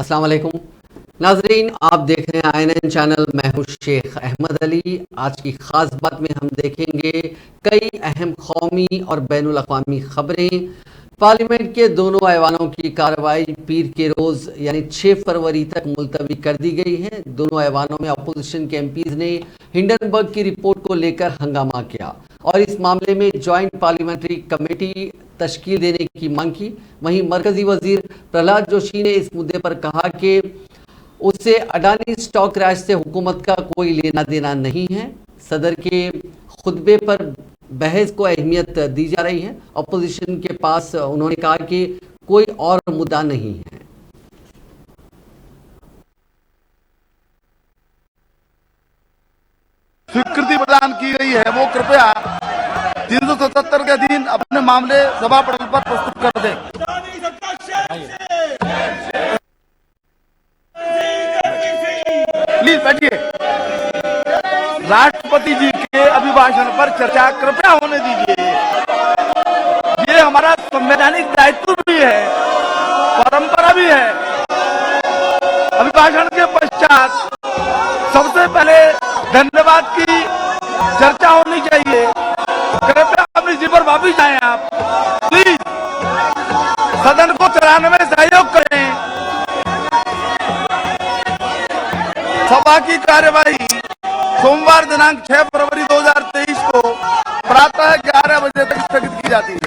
अस्सलाम वालेकुम नाजरीन, आप देख रहे हैं INN चैनल। मैं हूं शेख अहमद अली। आज की खास बात में हम देखेंगे कई अहम कौमी और बैनुल अक़वामी खबरें। पार्लियामेंट के दोनों ऐवानों की कार्रवाई पीर के रोज़ यानी 6 फरवरी तक मुलतवी कर दी गई है। दोनों ऐवानों में अपोजिशन के MPs ने हिंडनबर्ग की रिपोर्ट को लेकर हंगामा किया और इस मामले में जॉइंट पार्लियामेंट्री कमेटी तश्कील देने की मांग की। वहीं मरकजी वजीर प्रहलाद जोशी ने इस मुद्दे पर कहा कि उससे अडानी स्टॉक क्रैश से हुकूमत का कोई लेना देना नहीं है। सदर के खुतबे पर बहस को अहमियत दी जा रही है। अपोजिशन के पास उन्होंने कहा कि कोई और मुद्दा नहीं है। स्वीकृति प्रदान की गई है वो कृपया 377 के अधीन अपने मामले सभा पटल पर प्रस्तुत कर दें। प्लीज बैठिए। राष्ट्रपति जी के अभिभाषण पर चर्चा कृपया होने दीजिए। ये हमारा संवैधानिक दायित्व भी है, परंपरा भी है। अभिभाषण के पश्चात सबसे पहले धन्यवाद की चर्चा होनी चाहिए। कृपया अपनी सीट पर वापिस जाएं। आप प्लीज सदन को चलाने में सहयोग करें। सभा की कार्यवाही सोमवार दिनांक 6 फरवरी 2023 को प्रातः 11 बजे तक स्थगित की जाती है।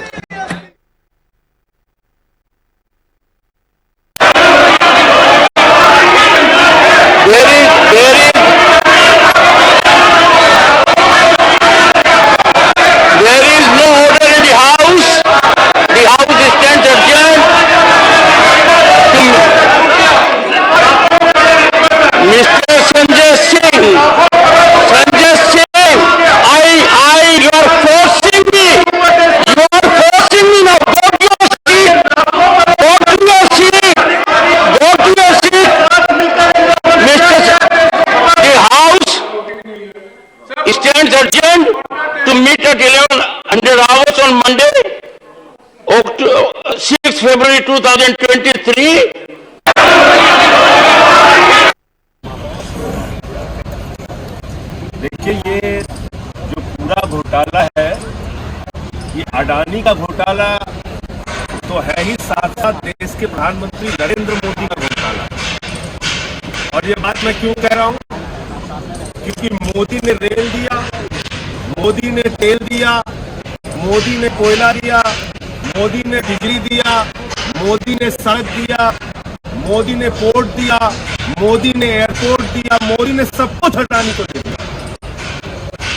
Stands adjourned to meet at 1100 hours on Monday, 6 February 2023. देखिए, ये जो पूरा घोटाला है, ये अडानी का घोटाला तो है ही, साथ साथ देश के प्रधानमंत्री नरेंद्र मोदी का घोटाला। और ये बात मैं क्यों कह रहा हूं? क्योंकि मोदी ने रेल दिया, मोदी ने तेल दिया, मोदी ने कोयला दिया, मोदी ने बिजली दिया, मोदी ने सड़क दिया, मोदी ने पोर्ट दिया, मोदी ने एयरपोर्ट दिया, मोदी ने सब कुछ अडानी को दे दिया।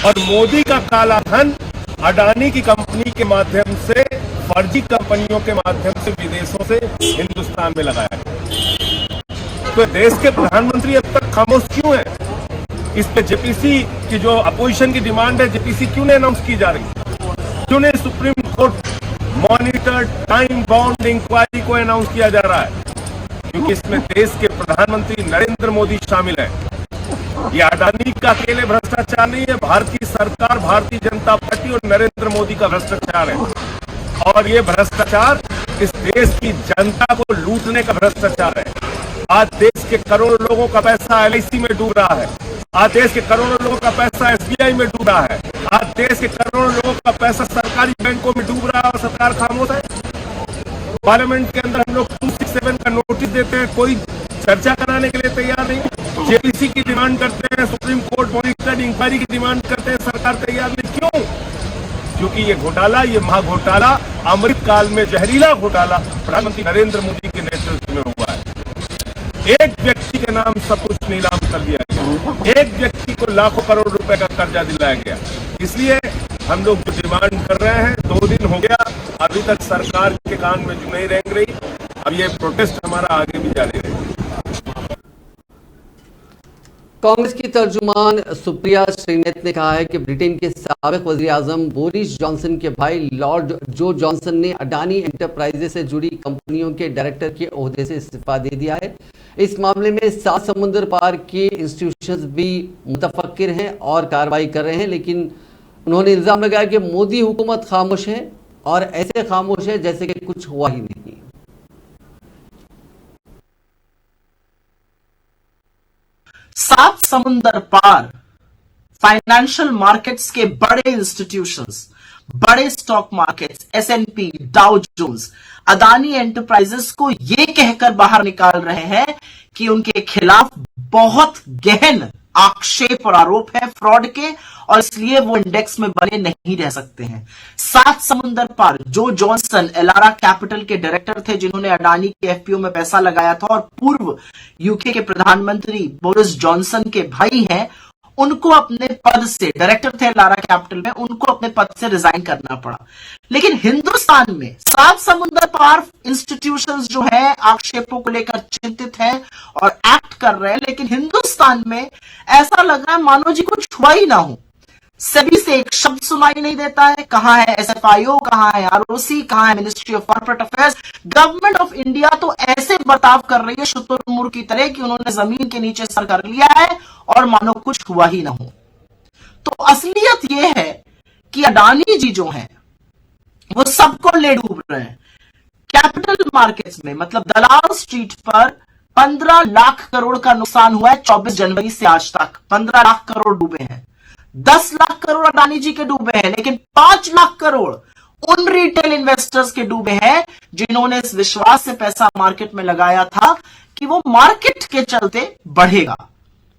और मोदी का काला धन अडानी की कंपनी के माध्यम से, फर्जी कंपनियों के माध्यम से विदेशों से हिंदुस्तान में लगाया गया। तो देश के प्रधानमंत्री अब तक खामोश क्यों है? इस पे जेपीसी की जो अपोजिशन की डिमांड है, जेपीसी क्यों नहीं अनाउंस की जा रही? क्यों नहीं supreme court monitor time bound inquiry को अनाउंस किया जा रहा है? क्योंकि इसमें देश के प्रधानमंत्री नरेंद्र मोदी शामिल है। ये अडानी का अकेले भ्रष्टाचार नहीं है, भारतीय सरकार, भारतीय जनता पार्टी और नरेंद्र मोदी का भ्रष्टाचार है। और ये भ्रष्टाचार इस देश की जनता को लूटने का भ्रष्टाचार है। आज देश के करोड़ों लोगों का पैसा LIC में डूब रहा है। आज देश के करोड़ों लोगों का पैसा SBI में डूब रहा है। आज देश के करोड़ों लोगों का पैसा सरकारी बैंकों में डूब रहा है और सरकार खामोश है। पार्लियामेंट के अंदर हम लोग 267 का नोटिस देते हैं, कोई चर्चा कराने के लिए तैयार नहीं। जेपीसी की डिमांड करते हैं, सुप्रीम कोर्ट मॉनिटरिंग इंक्वायरी की डिमांड करते हैं, सरकार तैयार नहीं। क्यों? क्योंकि ये घोटाला, ये महाघोटाला, अमृतकाल में जहरीला घोटाला प्रधानमंत्री नरेंद्र मोदी के नेतृत्व में हुआ है। एक व्यक्ति के नाम सब कुछ नीलाम कर दिया गया, एक व्यक्ति को लाखों करोड़ रुपए का कर्जा दिलाया गया। इसलिए हम लोग जो डिमांड कर रहे हैं, 2 दिन हो गया, अभी तक सरकार के कान में जो नहीं रेंग रही। अब ये प्रोटेस्ट हमारा आगे भी जारी रहेगा। कांग्रेस की तर्जुमान सुप्रिया श्रीनेत ने कहा है कि ब्रिटेन के साबिक वज़ीर आज़म बोरिस जॉनसन के भाई लॉर्ड जो जॉनसन ने अडानी एंटरप्राइजेस से जुड़ी कंपनियों के डायरेक्टर के ओहदे से इस्तीफा दे दिया है। इस मामले में 7 समुंदर पार के इंस्टीट्यूशंस भी मुतफक्किर हैं और कार्रवाई कर रहे हैं, लेकिन उन्होंने इल्ज़ाम लगाया कि मोदी हुकूमत खामोश है और ऐसे खामोश है जैसे कि कुछ हुआ ही नहीं। सात समुंदर पार फाइनेंशियल मार्केट्स के बड़े इंस्टीट्यूशंस, बड़े stock markets, S and P, Dow Jones Adani enterprises को यह कहकर बाहर निकाल रहे हैं कि उनके खिलाफ बहुत गहन आक्षेप और आरोप है फ्रॉड के, और इसलिए वो इंडेक्स में बने नहीं रह सकते हैं। सात समुंदर पार जो जॉनसन एलारा कैपिटल के डायरेक्टर थे, जिन्होंने अडानी के एफपीओ में पैसा लगाया था और पूर्व यूके के प्रधानमंत्री बोरिस जॉनसन के भाई हैं, उनको अपने पद से, डायरेक्टर थे लारा कैपिटल में, उनको अपने पद से रिजाइन करना पड़ा। लेकिन हिंदुस्तान में सात समुंदर पार इंस्टीट्यूशंस जो है आक्षेपों को लेकर चिंतित हैं और एक्ट कर रहे हैं, लेकिन हिंदुस्तान में ऐसा लग रहा है मानो जी कुछ हुआ ही ना हो। सेबी से एक शब्द सुनाई नहीं देता है। कहां है एसएफआईओ, कहां है आरओसी, कहां है ministry of corporate affairs. Government of India तो ऐसे बर्ताव कर रही है शुतुरमुर्ग की तरह कि उन्होंने जमीन के नीचे सर कर लिया है और मानो कुछ हुआ ही ना हो। तो असलियत यह है कि अडानी जी जो हैं वो सबको ले डूब रहे हैं। कैपिटल मार्केट्स में, मतलब दलाल स्ट्रीट पर 15 लाख करोड़ का नुकसान हुआ है 24 जनवरी से आज तक। 15 लाख करोड़ डूबे हैं। 10 लाख करोड़ अडानी जी के डूबे हैं, लेकिन 5 लाख करोड़ उन रिटेल इन्वेस्टर्स के डूबे हैं जिन्होंने इस विश्वास से पैसा मार्केट में लगाया था कि वो मार्केट के चलते बढ़ेगा,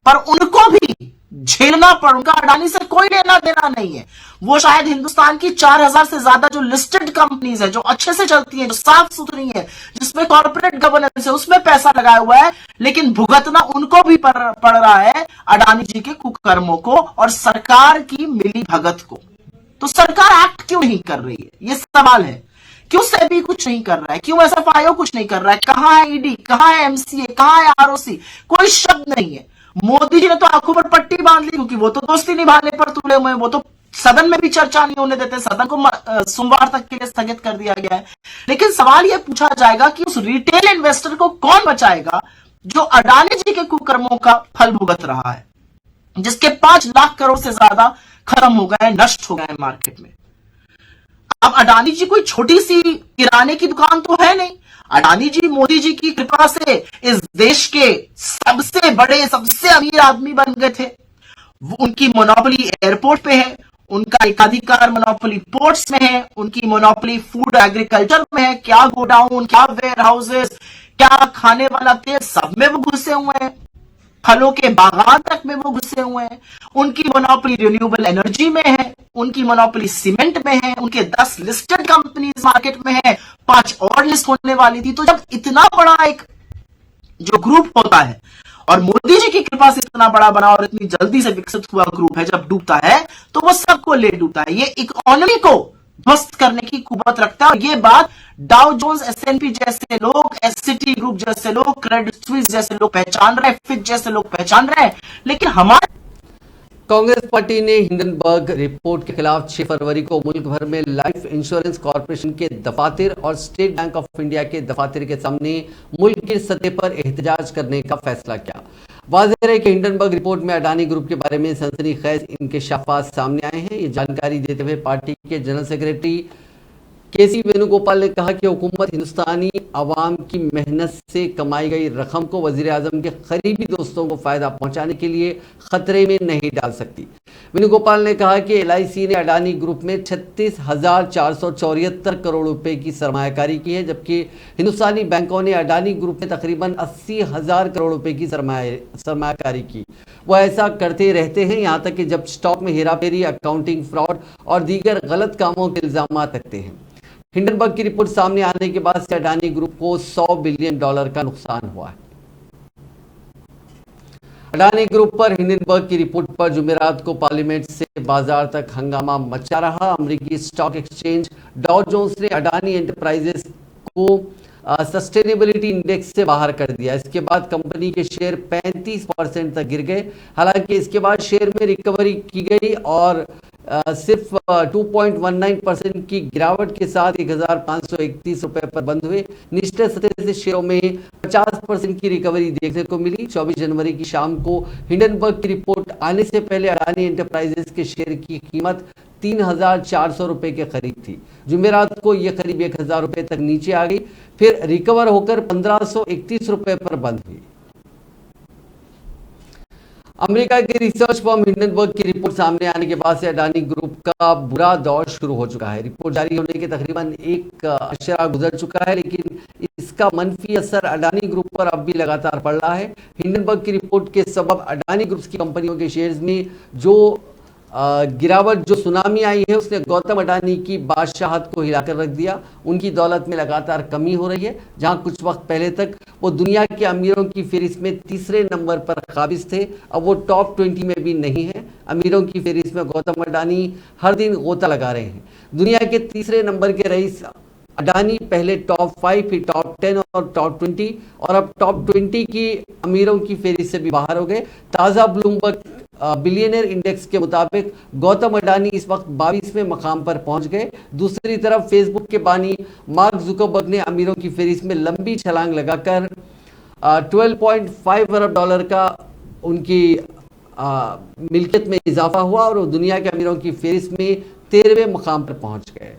पर उनको भी झेलना पड़। उनका अडानी से कोई लेना देना नहीं है। वो शायद हिंदुस्तान की 4000 से ज्यादा जो लिस्टेड कंपनीज है, जो अच्छे से चलती हैं, जो साफ सुथरी है, जिसमें कॉर्पोरेट गवर्नेंस है, उसमें पैसा लगाया हुआ है, लेकिन भुगतना उनको भी पड़ रहा है अडानी जी के कुकर्मों को और सरकार की मिली भगत को। तो सरकार एक्ट क्यों नहीं कर रही है, ये सवाल है। क्यों सेबी कुछ नहीं कर रहा है, क्यों एसएफआईओ कुछ नहीं कर रहा है, कहां है ईडी, कहां है एमसीए, कहां है आरओसी, कोई शब्द नहीं है। मोदी जी ने तो आंखों पर पट्टी बांध ली, क्योंकि वो तो दोस्ती निभाने पर तुले हुए हैं। वो तो सदन में भी चर्चा नहीं होने देते, सदन को सोमवार तक के लिए स्थगित कर दिया गया है। लेकिन सवाल यह पूछा जाएगा कि उस रिटेल इन्वेस्टर को कौन बचाएगा जो अडानी जी के कुकर्मों का फल भुगत रहा है, जिसके 5 लाख करोड़ से ज्यादा खत्म हो गए, नष्ट हो गए मार्केट में। अब अडानी जी कोई छोटी सी किराने की दुकान तो है नहीं। अडानी जी मोदी जी की कृपा से इस देश के सबसे बड़े, सबसे अमीर आदमी बन गए थे। उनकी मोनोपोली एयरपोर्ट पे है, उनका एकाधिकार मोनोपोली पोर्ट्स में है, उनकी मोनोपोली फूड एग्रीकल्चर में है। क्या गोडाउन, क्या वेयर हाउसेस, क्या खाने वाला तेल, सब में वो घुसे हुए हैं। फलों के बागान तक में वो घुसे हुए हैं। उनकी मोनोपोली रिन्यूएबल एनर्जी में है, उनकी मोनोपोली सीमेंट में है, उनके 10 लिस्टेड कंपनीज मार्केट में है, 5 और लिस्ट होने वाली थी। तो जब इतना बड़ा एक जो ग्रुप होता है और मोदी जी की कृपा से इतना बड़ा बना और इतनी जल्दी से विकसित हुआ ग्रुप है, जब डूबता है तो वो सबको ले डूबता है। ये इकोनॉमी को ध्वस्त करने की कुवत रखता है। और ये बात डाउ जोन्स, एसएनपी जैसे लोग, एससीटी ग्रुप जैसे लोग, क्रेडिट स्विस जैसे लोग पहचान रहे हैं, फिच जैसे लोग पहचान रहे हैं। लेकिन हमारे कांग्रेस पार्टी ने हिंडनबर्ग रिपोर्ट के खिलाफ 6 फरवरी को मुल्क भर में लाइफ इंश्योरेंस कॉर्पोरेशन के दफातर और स्टेट बैंक ऑफ इंडिया के दफातर के सामने मुल्क की सतह पर एहतजाज करने का फैसला किया। वाज़ेह है कि हिंडनबर्ग रिपोर्ट में अडानी ग्रुप के बारे में सनसनीखेज इंकशाफात सामने आए हैं। ये जानकारी देते हुए पार्टी के जनरल सेक्रेटरी केसी वेणुगोपाल ने कहा कि हुकूमत हिंदुस्तानी अवाम की मेहनत से कमाई गई रकम को वजीर आजम के करीबी दोस्तों को फायदा पहुंचाने के लिए खतरे में नहीं डाल सकती। वेणुगोपाल ने कहा कि एलआईसी ने अडानी ग्रुप में 36,474 करोड़ रुपए की सरमायाकारी की है, जबकि हिंदुस्तानी बैंकों ने अडानी ग्रुप में तकरीबन 80,000 करोड़ रुपए की सरमायाकारी की। वह ऐसा करते रहते हैं, यहाँ तक कि जब स्टॉक में हेराफेरी, अकाउंटिंग फ्रॉड और दीगर गलत कामों के इल्जाम रखते हैं। हिंडनबर्ग की रिपोर्ट सामने आने के बाद से अडानी ग्रुप को $100 बिलियन का नुकसान हुआ है। अडानी ग्रुप पर हिंडनबर्ग की रिपोर्ट पर जुमेरात को पार्लियामेंट से बाजार तक हंगामा मचा रहा। अमेरिकी स्टॉक एक्सचेंज डाउ जोन्स ने अडानी एंटरप्राइजेस को सस्टेनेबिलिटी इंडेक्स से बाहर कर दिया। इसके बाद कंपनी के शेयर 35% तक गिर गए। हालांकि इसके बाद शेयर में रिकवरी की गई और सिर्फ 2.19% की गिरावट के साथ 1,531 रुपए पर बंद हुए। निचले सतह से शेयरों में 50% की रिकवरी देखने को मिली। 24 जनवरी की शाम को हिंडनबर्ग की रिपोर्ट आने से पहले अडानी एंटरप्राइजेस के शेयर की कीमत 3,400 रुपए के करीब थी। जुमेरात को यह करीब 1,000 रुपए तक नीचे आ गई, फिर रिकवर होकर 1,531 रुपए पर बंद हुई। अमेरिका की रिसर्च फर्म हिंडनबर्ग की रिपोर्ट सामने आने के बाद से अडानी ग्रुप का बुरा दौर शुरू हो चुका है। रिपोर्ट जारी होने के तकरीबन एक अशरा गुजर चुका है, लेकिन इसका मनफी असर अडानी ग्रुप पर अब भी लगातार पड़ रहा है। हिंडनबर्ग की रिपोर्ट के सबब अडानी ग्रुप्स की कंपनियों के शेयर्स में जो गिरावट, जो सुनामी आई है, उसने गौतम अडानी की बादशाहत को हिलाकर रख दिया। उनकी दौलत में लगातार कमी हो रही है। जहां कुछ वक्त पहले तक वो दुनिया के अमीरों की फहरिस्त में तीसरे नंबर पर काबिज थे, अब वो टॉप 20 में भी नहीं है। अमीरों की फहरिस्त में गौतम अडानी हर दिन गोता लगा रहे हैं। दुनिया के तीसरे नंबर के रईस अडानी पहले टॉप 5, फिर टॉप 10 और टॉप 20 और अब टॉप 20 की अमीरों की फहरिस्त से भी बाहर हो गए। ताज़ा ब्लूमबर्ग बिलियनर इंडेक्स के मुताबिक गौतम अडानी इस वक्त 22वें मकाम पर पहुंच गए। दूसरी तरफ फेसबुक के बानी मार्क जुकरबर्ग ने अमीरों की फहरिस्त में लंबी छलांग लगाकर 12.5 अरब डॉलर का उनकी मिल्कियत में इजाफा हुआ और वो दुनिया के अमीरों की फहरिस्त में 13वें मकाम पर पहुंच गए।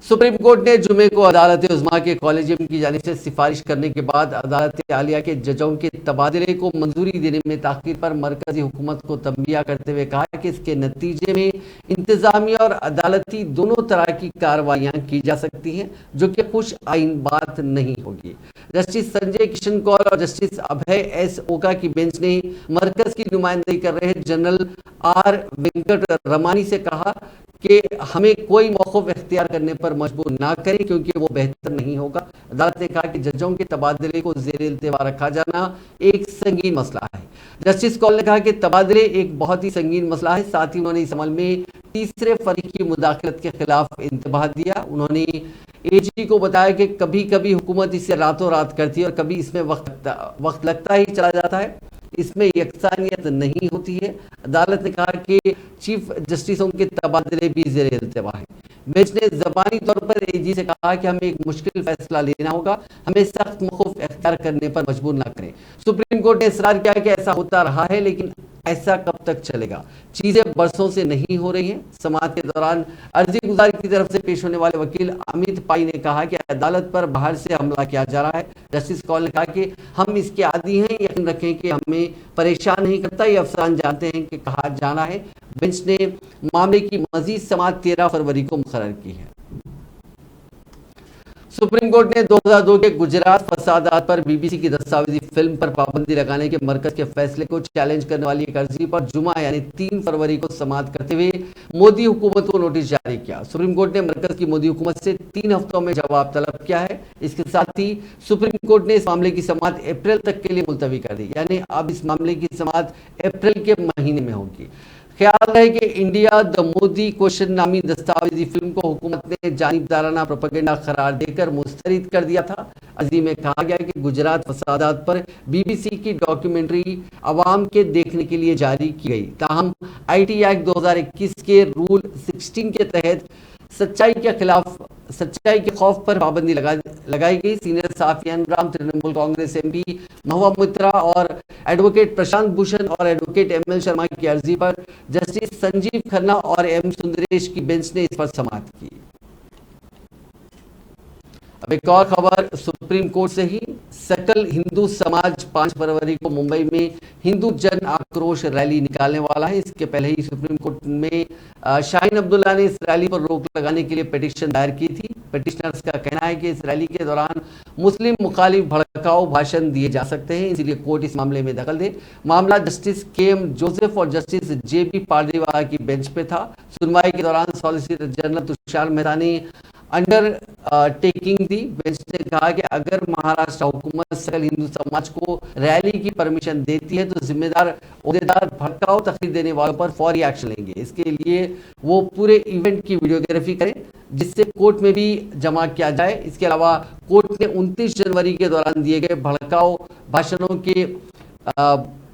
सुप्रीम कोर्ट ने जुमे को अदालत उज़्मा के कॉलेजियम की जानिब से सिफारिश करने के बाद अदालत आलिया के जजों के तबादले को मंजूरी देने में ताख़ीर पर मरकजी हुकूमत को तंबिया करते हुए कहा कि इसके नतीजे में इंतजामी और अदालती दोनों तरह की कार्रवाइयाँ की जा सकती हैं, जो कि खुश आइन बात नहीं होगी। जस्टिस संजय किशन कौल और जस्टिस अभय एस ओका की बेंच ने मरकज की नुमाइंदगी कर रहे जनरल आर वेंकट रमानी से कहा कि हमें कोई मौक़िफ़ इख्तियार करने पर मजबूर ना करें, क्योंकि वो बेहतर नहीं होगा। अदालत ने कहा कि जजों के तबादले को ज़ेर इल्तिवा रखा जाना एक संगीन मसला है। जस्टिस कौल ने कहा कि तबादले एक बहुत ही संगीन मसला है। साथ ही उन्होंने इस अमल में तीसरे फरीक की मुदाखलत के खिलाफ इंतबाह दिया। उन्होंने एजी को बताया कि कभी कभी हुकूमत इसे रातों रात करती है और कभी इसमें वक्त लगता ही चला जाता है, इसमें यकसानियत नहीं होती है। अदालत ने कहा कि चीफ जस्टिसों के तबादले भी ज़ेर इल्तिवा है। बेंच ने ज़बानी तौर पर एजी से कहा कि हमें एक मुश्किल फैसला लेना होगा, हमें सख्त मौक़िफ़ इख्तियार करने पर मजबूर ना करें। सुप्रीम कोर्ट ने इसरार किया कि ऐसा होता रहा है, लेकिन ऐसा कब तक चलेगा? चीज़ें बरसों से नहीं हो रही हैं। समाअत के दौरान अर्जी गुजार की तरफ से पेश होने वाले वकील अमित पाई ने कहा कि अदालत पर बाहर से हमला किया जा रहा है। जस्टिस कौल ने कहा कि हम इसके आदी हैं, यकीन रखें कि हमें परेशान नहीं करता, ये अफसरान जानते हैं कि कहाँ जाना है। बेंच ने मामले की मजीद समाअत 13 फरवरी को मुकर्रर की है। सुप्रीम कोर्ट ने 2002 के गुजरात फसादात पर बीबीसी की दस्तावेजी फिल्म पर पाबंदी लगाने के मरकज के फैसले को चैलेंज करने वाली एक अर्जी पर जुमा यानी 3 फरवरी को समाअत करते हुए मोदी हुकूमत को नोटिस जारी किया। सुप्रीम कोर्ट ने मरकज की मोदी हुकूमत से 3 हफ्तों में जवाब तलब किया है। इसके साथ ही सुप्रीम कोर्ट ने इस मामले की समाअत अप्रैल तक के लिए मुलतवी कर दी, यानी अब इस मामले की समाअत अप्रैल के महीने में होगी। ख्याल रहे कि इंडिया द मोदी क्वेश्चन नामी दस्तावेजी फिल्म को हुकूमत ने जानिबदाराना प्रोपेगेंडा करार देकर मुस्तरद कर दिया था। अर्जी में कहा गया कि गुजरात फसादात पर बीबीसी की डॉक्यूमेंट्री अवाम के देखने के लिए जारी की गई, ताहम आईटी एक्ट 2021 के रूल 16 के तहत सच्चाई के खौफ पर पाबंदी लगाई गई। सीनियर सहाफ़ियान राम, तृणमूल कांग्रेस एमपी महुआ मित्रा और एडवोकेट प्रशांत भूषण और एडवोकेट एमएल शर्मा की अर्जी पर जस्टिस संजीव खन्ना और एम सुंदरेश की बेंच ने इस पर समाअत की। अब एक और खबर सुप्रीम कोर्ट से ही। सकल हिंदू समाज 5 फरवरी को मुंबई में हिंदू जन आक्रोश रैली निकालने वाला है। इसके पहले ही सुप्रीम कोर्ट में शाहीन अब्दुल्ला ने इस रैली पर रोक लगाने के लिए पिटीशन दायर की थी। पिटिशनर्स का कहना है कि इस रैली के दौरान मुस्लिम मुखालिफ भड़काऊ भाषण दिए जा सकते हैं, इसलिए कोर्ट इस मामले में दखल दे। मामला जस्टिस KM जोसेफ और जस्टिस JB पारदीवाला की बेंच पे था। सुनवाई के दौरान सॉलिसिटर जनरल तुषार मेहता ने अंडर टेकिंग दी। बेंच ने कहा कि अगर महाराष्ट्र हुकूमत सकल हिंदू समाज को रैली की परमिशन देती है तो जिम्मेदार ओहदेदार भड़काऊ तकरीर देने वालों पर फौरी एक्शन लेंगे। इसके लिए वो पूरे इवेंट की वीडियोग्राफी करें, जिससे कोर्ट में भी जमा किया जाए। इसके अलावा कोर्ट ने 29 जनवरी के दौरान दिए गए भड़काऊ भाषणों के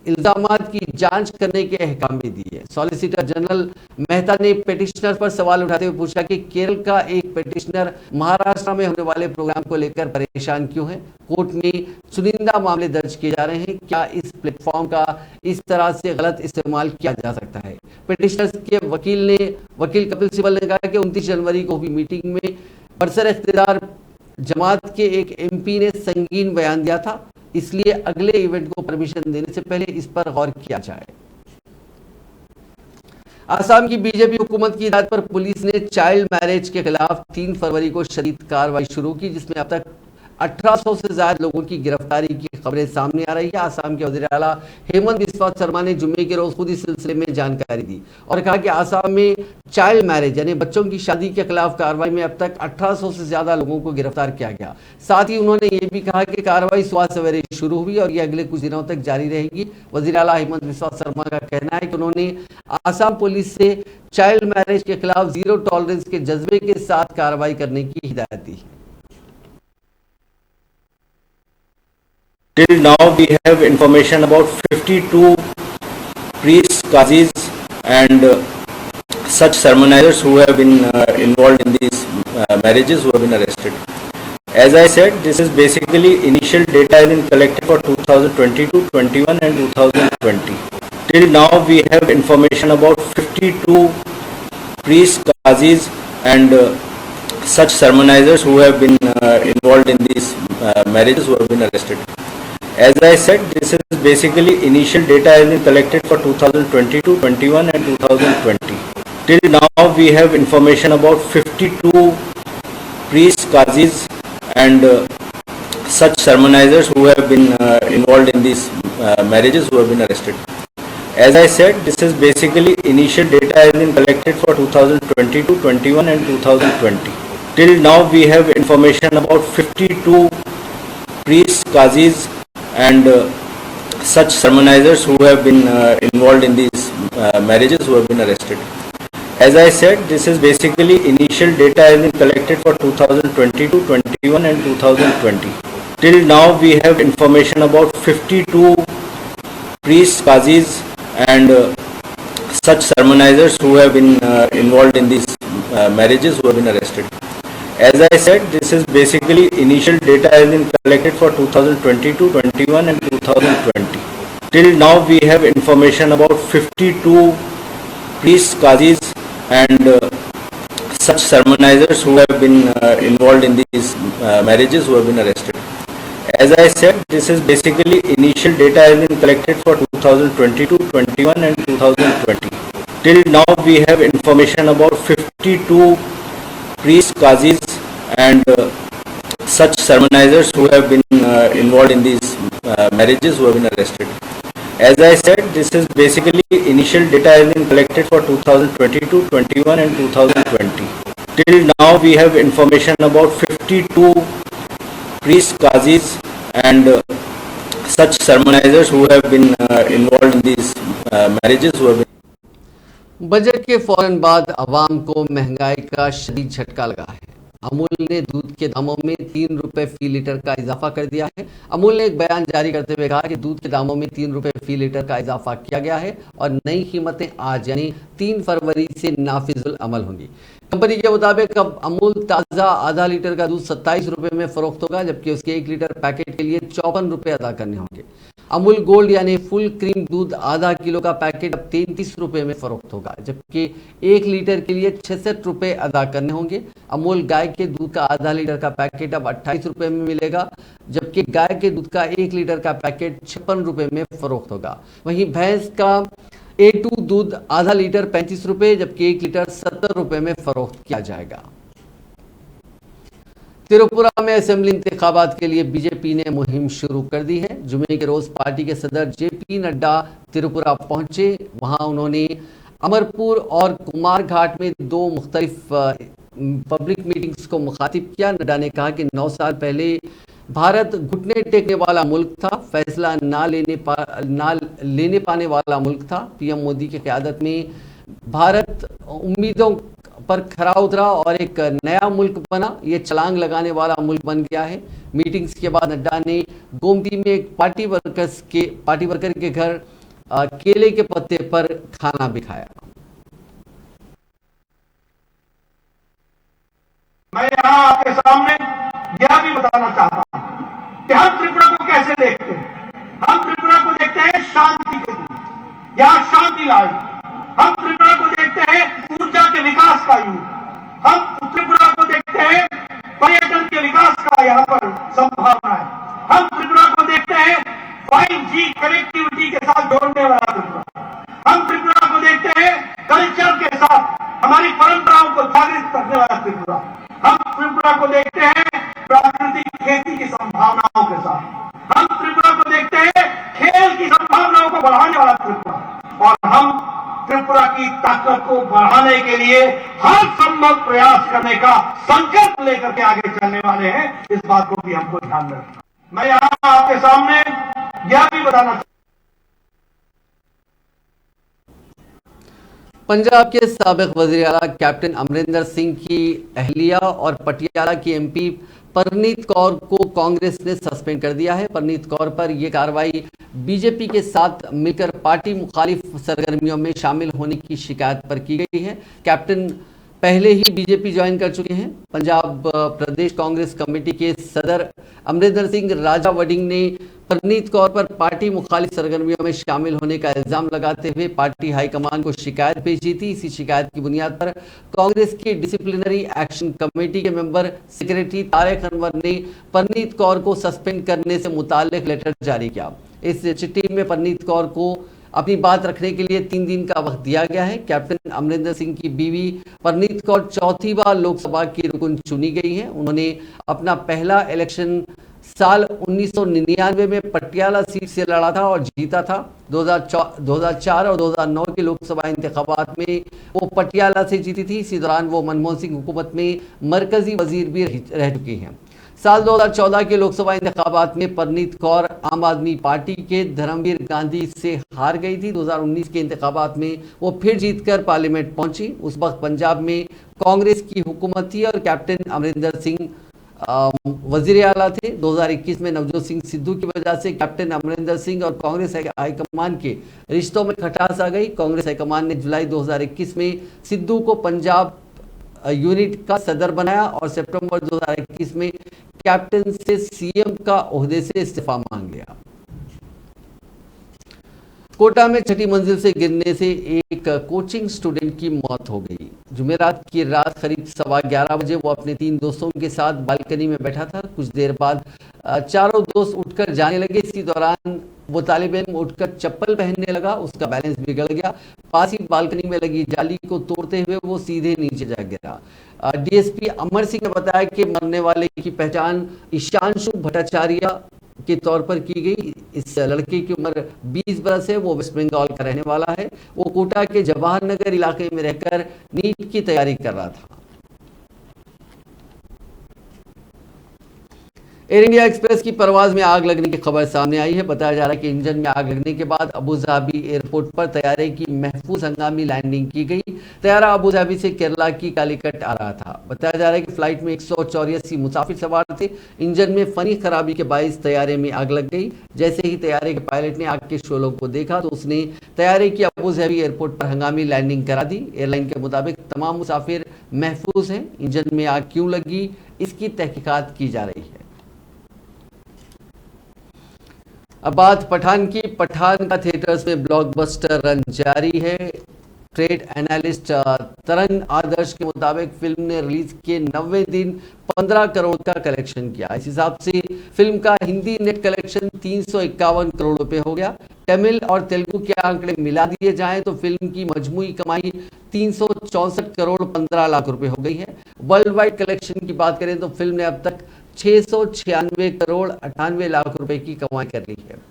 इल्जामात की जांच करने के अहकाम भी दिए। सॉलिसिटर जनरल मेहता ने पिटिशनर पर सवाल उठाते हुए पूछा कि केरल का एक पिटिशनर महाराष्ट्र में होने वाले प्रोग्राम को लेकर परेशान क्यों है। कोर्ट में चुनिंदा मामले दर्ज किए जा रहे हैं, क्या इस प्लेटफॉर्म का इस तरह से गलत इस्तेमाल किया जा सकता है। पिटिशनर्स के वकील कपिल सिब्बल ने कहा कि 29 जनवरी को हुई मीटिंग में बरसर इख्तियार जमात के एक MP ने संगीन बयान दिया था। इसलिए अगले इवेंट को परमिशन देने से पहले इस पर गौर किया जाए। आसाम की बीजेपी हुकूमत की हिदायत पर पुलिस ने चाइल्ड मैरिज के खिलाफ 3 फरवरी को शदीद कार्रवाई शुरू की, जिसमें अब तक 1800 से ज्यादा लोगों की गिरफ्तारी की खबरें सामने आ रही है। आसाम के वज़ीर आला हेमंत बिस्वा शर्मा ने जुम्मे के रोज खुद इस सिलसिले में जानकारी दी और कहा कि आसाम में चाइल्ड मैरिज यानी बच्चों की शादी के खिलाफ कार्रवाई में अब तक 1800 से ज्यादा लोगों को गिरफ्तार किया गया। साथ ही उन्होंने ये भी कहा कि कार्रवाई सुबह सवेरे शुरू हुई और ये अगले कुछ दिनों तक जारी रहेगी। वज़ीर आला हेमंत बिस्वा शर्मा का कहना है कि उन्होंने आसाम पुलिस से चाइल्ड मैरिज के खिलाफ जीरो टॉलरेंस के जज्बे के साथ कार्रवाई करने की हिदायत दी है। Till now, we have information about 52 priests, qazis, and such sermonizers who have been involved in these marriages who have been arrested. As I said, this is basically initial data has been collected for 2022, 21, and 2020. Till now, we have information about 52 priests, qazis, and such sermonizers who have been involved in these marriages who have been arrested. As I said, this is basically initial data has been collected for 2022, 21, and 2020. Till now, we have information about 52 priests, qazis, and such sermonizers who have been involved in these marriages who have been arrested. As I said, this is basically initial data has been collected for 2022, 21, and 2020. Till now, we have information about 52 priests, qazis, and such sermonizers who have been involved in these marriages who have been arrested. As I said, this is basically initial data has been collected for 2022, 21, and 2020. Till now, we have information about 52 priests, qazis, and such sermonizers who have been involved in these marriages who have been arrested. As I said, this is basically initial data has been collected for 2022, 21, and 2020. Till now, we have information about 52 priests, qazis, and such sermonizers who have been involved in these marriages who have been arrested. As I said, this is basically initial data has been collected for 2022, 21, and 2020. Till now, we have information about 52 priests, qazis, and such sermonizers who have been involved in these marriages who have been arrested. As I said, this is basically initial data has been collected for 2022, 21, and 2020. Till now, we have information about 52 priests, qazis, and such sermonizers who have been involved in these marriages who have been. Budget के फौरन बाद आवाम को महंगाई का शदीद झटका लगा है। अमूल ने दूध के दामों में 3 रुपए फी लीटर का इजाफा कर दिया है। अमूल ने एक बयान जारी करते हुए कहा कि दूध के दामों में 3 रुपए फी लीटर का इजाफा किया गया है और नई कीमतें आज यानी 3 फरवरी से नाफिजुल अमल होंगी। कंपनी के मुताबिक अब अमूल ताज़ा आधा लीटर का दूध 27 रुपए में फरोख्त होगा, जबकि उसके 1 लीटर पैकेट के लिए 54 रुपए अदा करने होंगे। अमूल गोल्ड यानी फुल क्रीम दूध आधा किलो का पैकेट अब 33 रुपए में फरोख्त होगा, जबकि 1 लीटर के लिए 66 रुपए अदा करने होंगे। अमूल गाय के दूध का आधा लीटर का पैकेट अब 28 रुपए में मिलेगा, जबकि गाय के दूध का 1 लीटर का पैकेट 56 रुपए में फरोख्त होगा। वहीं भैंस का A2 दूध आधा लीटर 35 रुपए जबकि 1 लीटर 70 रुपए में फरोख्त किया जाएगा। त्रिपुरा में असेंबली इंतखाबात के लिए बीजेपी ने मुहिम शुरू कर दी है। जुमे के रोज पार्टी के सदर JP नड्डा त्रिपुरा पहुंचे। वहां उन्होंने अमरपुर और कुमारघाट में 2 मुख्तलिफ पब्लिक मीटिंग्स को मुखातिब किया। नड्डा ने कहा कि 9 साल पहले भारत घुटने टेकने वाला मुल्क था, फैसला ना लेने पाने वाला मुल्क था। पीएम मोदी की क़यादत में भारत उम्मीदों पर खरा उतरा और एक नया मुल्क बना, ये छलांग लगाने वाला मुल्क बन गया है। मीटिंग्स के बाद नड्डा ने गोमती में एक पार्टी वर्कर के घर केले के पत्ते पर खाना भी खाया। मैं यहाँ आपके सामने यह भी बताना चाहता हूँ कि हम त्रिपुरा को कैसे देखते हैं। हम त्रिपुरा को देखते हैं शांति के लिए, यहाँ शांति लाई। हम त्रिपुरा को देखते हैं ऊर्जा के विकास का युग। हम त्रिपुरा को देखते हैं पर्यटन के विकास का यहाँ पर संभावना है। हम त्रिपुरा को देखते हैं हमारी परंपराओं को जागृत करने वाला त्रिपुरा। हम त्रिपुरा को देखते हैं प्राकृतिक खेती की संभावनाओं के साथ, हम त्रिपुरा को देखते हैं खेल की संभावनाओं को बढ़ाने वाला त्रिपुरा, और हम त्रिपुरा की ताकत को बढ़ाने के लिए हर संभव प्रयास करने का संकल्प लेकर के आगे चलने वाले हैं। इस बात को भी हमको ध्यान में रखना। मैं यहां आपके सामने यह भी बताना पंजाब के साबिक वज़ीर आला कैप्टन अमरिंदर सिंह की अहलिया और पटियाला की एमपी परनीत कौर को कांग्रेस ने सस्पेंड कर दिया है। परनीत कौर पर यह कार्रवाई बीजेपी के साथ मिलकर पार्टी मुखालिफ सरगर्मियों में शामिल होने की शिकायत पर की गई है। कैप्टन पहले ही बीजेपी ज्वाइन कर चुके हैं। पंजाब प्रदेश कांग्रेस कमेटी के सदर अमरिंदर सिंह राजा वडिंग ने परनीत कौर पर पार्टी मुखालिफ सरगर्मियों में शामिल होने का इल्जाम लगाते हुए पार्टी हाईकमान को शिकायत भेजी थी। इसी शिकायत की बुनियाद पर कांग्रेस की डिसिप्लिनरी एक्शन कमेटी के मेंबर सेक्रेटरी तारिक अनवर ने परनीत कौर को सस्पेंड करने से मुताल्लिक लेटर जारी किया। इस चिट्ठी में परनीत कौर को अपनी बात रखने के लिए 3 दिन का वक्त दिया गया है। कैप्टन अमरिंदर सिंह की बीवी परनीत कौर चौथी बार लोकसभा की रुकन चुनी गई हैं। उन्होंने अपना पहला इलेक्शन साल 1999 में पटियाला सीट से लड़ा था और जीता था। 2004 और 2009 के लोकसभा इंतखाबात में वो पटियाला से जीती थी। इसी दौरान वो मनमोहन सिंह हुकूमत में मरकजी वजीर भी रह चुकी हैं। साल 2014 के लोकसभा इंतखाबात में परनीत कौर आम आदमी पार्टी के धर्मवीर गांधी से हार गई थी। 2019 के इंतखाबात में वो फिर जीतकर पार्लियामेंट पहुंची। उस वक्त पंजाब में कांग्रेस की हुकूमत थी और कैप्टन अमरिंदर सिंह वजीर आला थे। 2021 में नवजोत सिंह सिद्धू की वजह से कैप्टन अमरिंदर सिंह और कांग्रेस हाईकमान के रिश्तों में खटास आ गई। कांग्रेस हाईकमान ने जुलाई 2021 में सिद्धू को पंजाब यूनिट का सदर बनाया और सितंबर 2021 में कैप्टन से सीएम का ओहदे से इस्तीफा मांग लिया। कोटा में छठी मंजिल से गिरने से एक कोचिंग स्टूडेंट की मौत हो गई। जुमेरात की रात करीब 11:15 बजे वो अपने 3 दोस्तों के साथ बालकनी में बैठा था। कुछ देर बाद चारों दोस्त उठकर जाने लगे। इसी दौरान वो तालिब इल्म उठकर चप्पल पहनने लगा, उसका बैलेंस बिगड़ गया। पास ही बालकनी में लगी जाली को तोड़ते हुए वो सीधे नीचे जा गिरा। डीएसपी अमर सिंह ने बताया कि मरने वाले की पहचान ईशांशु भट्टाचार्य के तौर पर की गई। इस लड़के की उम्र 20 बरस है। वो वेस्ट बंगाल का रहने वाला है। वो कोटा के जवाहर नगर इलाके में रहकर नीट की तैयारी कर रहा था। एयर इंडिया एक्सप्रेस की परवाज में आग लगने की खबर सामने आई है। बताया जा रहा है कि इंजन में आग लगने के बाद अबू धाबी एयरपोर्ट पर तैयारे की महफूज हंगामी लैंडिंग की गई। तैयारा अबू धाबी से केरला की कालीकट आ रहा था। बताया जा रहा है कि फ्लाइट में 184 मुसाफिर सवार थे। इंजन में फनी खराबी के बायस तैयारे में आग लग गई। जैसे ही तैयारे के पायलट ने आग के शोलों को देखा तो उसने तैयारे की अबू धाबी एयरपोर्ट पर हंगामी लैंडिंग करा दी। एयरलाइन के मुताबिक तमाम मुसाफिर महफूज हैं। इंजन में आग क्यों लगी, इसकी तहकीकात की जा रही है। अब बात पठान की। पठान का थिएटर्स में ब्लॉकबस्टर रन जारी है। ट्रेड एनालिस्ट तरन आदर्श के मुताबिक फिल्म ने रिलीज के 90 दिन 15 करोड़ का कलेक्शन किया। इस हिसाब से फिल्म का हिंदी नेट कलेक्शन 351 करोड़ रुपए हो गया। तमिल और तेलुगु के आंकड़े मिला दिए जाएं तो फिल्म की मजमूई कमाई 364 करोड़ 15 लाख रुपए हो गई है। वर्ल्ड वाइड कलेक्शन की बात करें तो फिल्म ने अब तक 696 करोड़ 98 लाख रुपए की कमाई कर ली है।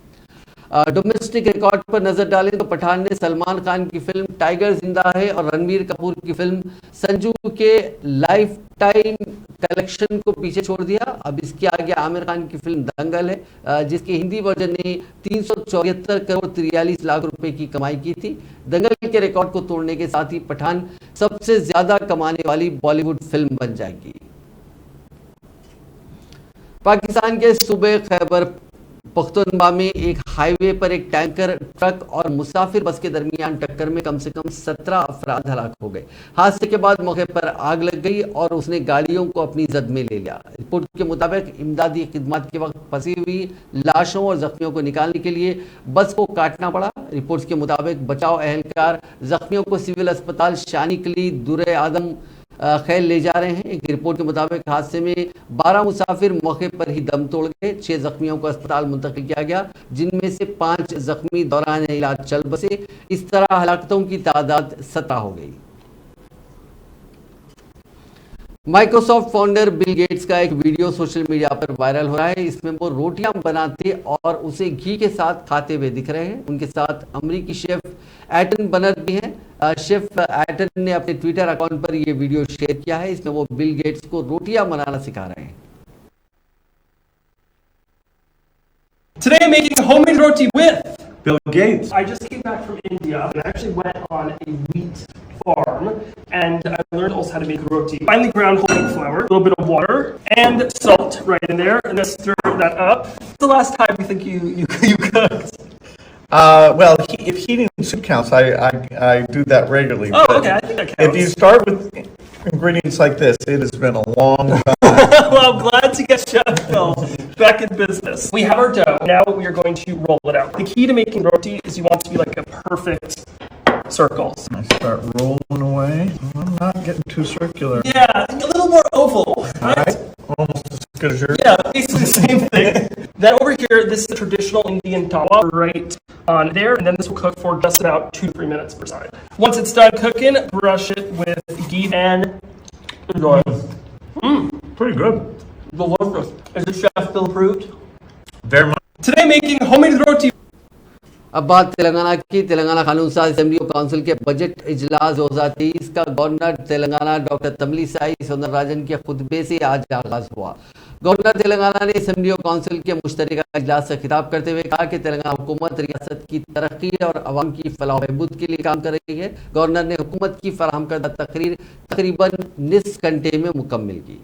डोमेस्टिक रिकॉर्ड पर नजर डालें तो पठान ने सलमान खान की फिल्म टाइगर जिंदा है और रणबीर कपूर की फिल्म संजू के लाइफ टाइम कलेक्शन को पीछे छोड़ दिया। अब इसके आगे आमिर खान की फिल्म दंगल है, जिसके हिंदी वर्जन ने 374 करोड़ 43 लाख रुपए की कमाई की थी। दंगल के रिकॉर्ड को तोड़ने के साथ ही पठान सबसे ज्यादा कमाने वाली बॉलीवुड फिल्म बन जाएगी। पाकिस्तान के सूबे खैबर पख्तूनख्वा में एक हाईवे पर एक टैंकर ट्रक और मुसाफिर बस के दरमियान टक्कर में कम से कम 17 अफराद हलाक हो गए। हादसे के बाद मौके पर आग लग गई और उसने गाड़ियों को अपनी जद में ले लिया। रिपोर्ट के मुताबिक इमदादी खिदमत के वक्त फंसी हुई लाशों और जख्मियों को निकालने के लिए बस को काटना पड़ा। रिपोर्ट के मुताबिक बचाव एहलकार जख्मियों को सिविल अस्पताल शानी कली दुर आदम खैल ले जा रहे हैं। एक रिपोर्ट के मुताबिक हादसे में 12 मुसाफिर मौके पर ही दम तोड़ गए। 6 जख्मियों को अस्पताल मुंतकिल किया गया, जिनमें से 5 जख्मी दौरान इलाज चल बसे। इस तरह हलाकतों की तादाद 17 हो गई। माइक्रोसॉफ्ट फाउंडर बिल गेट्स का एक वीडियो सोशल मीडिया पर वायरल हो रहा है। इसमें वो रोटियां बनाते और उसे घी के साथ खाते हुए दिख रहे हैं। उनके साथ अमेरिकी शेफ एटन बनर भी हैं। शेफ एटन ने अपने ट्विटर अकाउंट पर यह वीडियो शेयर किया है। इसमें वो बिल गेट्स को रोटियां बनाना सिखा रहे हैं। Today I'm making homemade roti with Bill Gates. I just came back from India and I actually went on a wheat farm and I learned also how to make roti. Finely ground whole wheat flour, a little bit of water and salt right in there, and then stir that up. It's the last time you think you cooked. Well, if heating soup counts, I do that regularly. Oh, but okay, I think that counts. If you start with ingredients like this, it has been a long time. Well, I'm glad to get Chef Phil back in business. We have our dough. Now we are going to roll it out. The key to making roti is you want it to be like a perfect circles. I start rolling away. I'm not getting too circular. Yeah, a little more oval, right? Almost as good as yours. Yeah, basically the same thing. Then over here, this is a traditional Indian tawa right on there, and then this will cook for just about 2 to 3 minutes per side. Once it's done cooking, brush it with ghee and enjoy. Pretty good. Delicious. Is the chef Bill approved? Very much. Today making homemade roti. अब बात तेलंगाना की। तेलंगाना कानून साज assembly council के budget इजलास 2023 का governor Telangana doctor Tamilisai Soundararajan के खुतबे से आज आगाज हुआ। गवर्नर तेलंगाना ने असेंबली काउंसिल के मुश्तरका इजलास से खिताब करते हुए कहा कि तेलंगाना हुकूमत रियासत की तरक्की और अवाम की फलाह बहबूद के लिए काम कर रही है। गवर्नर ने हुकूमत की फराहम करदा तकरीर तकरीबन निस्फ घंटे में मुकम्मल की।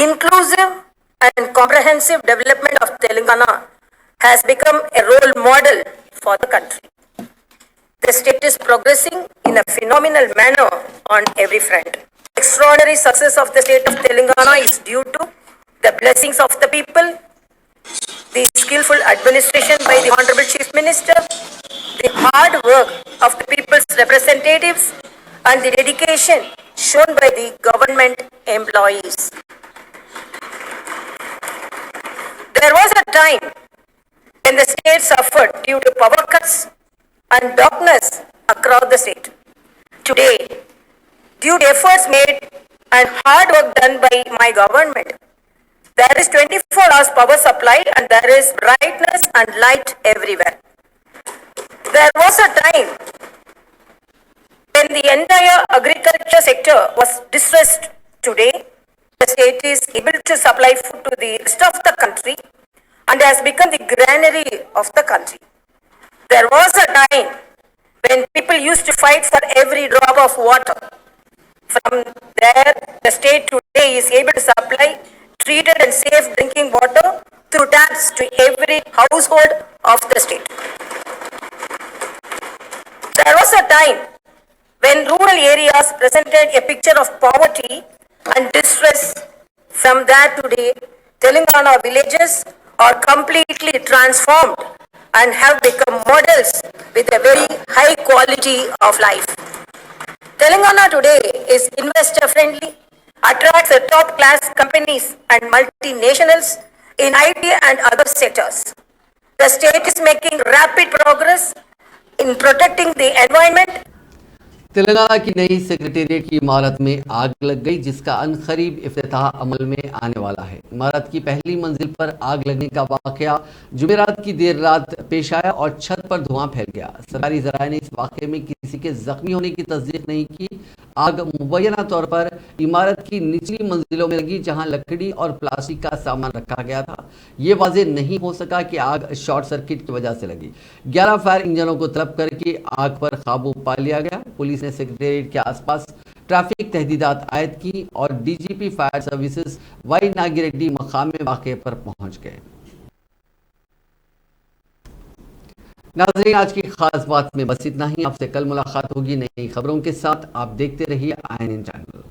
Inclusive and comprehensive development of Telangana has become a role model for the country. The state is progressing in a phenomenal manner on every front. Extraordinary success of the state of Telangana is due to the blessings of the people, the skillful administration by the Honorable Chief Minister, the hard work of the people's representatives, and the dedication shown by the government employees. There was a time when the state suffered due to power cuts and darkness across the state. Today, due to efforts made and hard work done by my government, there is 24 hours power supply and there is brightness and light everywhere. There was a time when the entire agriculture sector was distressed. Today, the state is able to supply food to the rest of the country and has become the granary of the country. There was a time when people used to fight for every drop of water. From there, the state today is able to supply treated and safe drinking water through taps to every household of the state. There was a time when rural areas presented a picture of poverty and distress. From that today, Telangana villages are completely transformed and have become models with a very high quality of life. Telangana today is investor friendly, attracts the top class companies and multinationals in IT and other sectors. The state is making rapid progress in protecting the environment. Telangana की नई secretariat की इमारत में आग लग गई, जिसका अनकरीब इफ्तिताह अमल में आने वाला है। इमारत की पहली मंजिल पर आग लगने का वाकया जुमेरात की देर रात पेश आया और छत पर धुआं फैल गया। सरकारी ज़राए ने इस वाकये में किसी के जख्मी होने की तस्दीक नहीं की। आग मुबैना तौर पर इमारत की निचली मंजिलों में लगी, जहां लकड़ी और प्लास्टिक का सामान रखा गया था। ये वाज़ेह नहीं हो सका कि आग शॉर्ट सर्किट की वजह से लगी। 11 फायर इंजनों को तलब करके आग पर काबू पा लिया गया। पुलिस ने सेक्रेटेरिएट के आसपास ट्रैफिक तहदीदात आयद की और DGP fire services Y Nagireddy मकाम वाक़े पर पहुंच गए। नाज़रीन, आज की खास बात में बस इतना ही। आपसे कल मुलाकात होगी नई खबरों के साथ। आप देखते रहिए INN चैनल।